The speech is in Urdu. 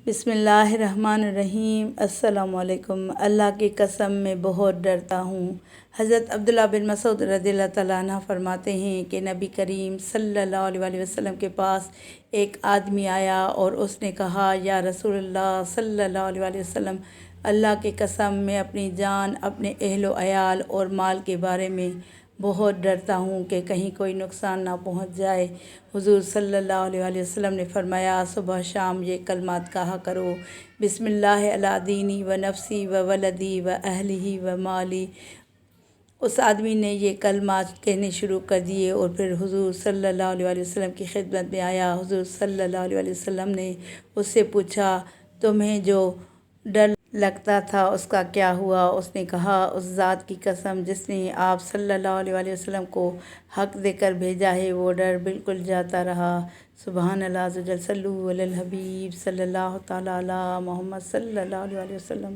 بسم اللہ الرحمن الرحیم۔ السلام علیکم۔ اللہ کی قسم میں بہت ڈرتا ہوں۔ حضرت عبداللہ بن مسعود رضی اللہ تعالیٰ عنہ فرماتے ہیں کہ نبی کریم صلی اللہ علیہ وسلم کے پاس ایک آدمی آیا اور اس نے کہا، یا رسول اللہ صلی اللہ علیہ وسلم، اللہ کی قسم میں اپنی جان، اپنے اہل و عیال اور مال کے بارے میں بہت ڈرتا ہوں کہ کہیں کوئی نقصان نہ پہنچ جائے۔ حضور صلی اللہ علیہ وسلم نے فرمایا، صبح شام یہ کلمات کہا کرو، بسم اللہ علی دینی و نفسی و ولدی و اہلہ و مالی۔ اس آدمی نے یہ کلمات کہنے شروع کر دیے اور پھر حضور صلی اللہ علیہ وسلم کی خدمت میں آیا۔ حضور صلی اللہ علیہ وسلم نے اس سے پوچھا، تمہیں جو ڈر لگتا تھا اس کا کیا ہوا؟ اس نے کہا، اس ذات کی قسم جس نے آپ صلی اللہ علیہ وسلم کو حق دے کر بھیجا ہے، وہ ڈر بالکل جاتا رہا۔ سبحان اللہ عز و جل، صلو علی الحبیب صلی اللہ تعالیٰ علی محمد صلی اللہ علیہ وسلم۔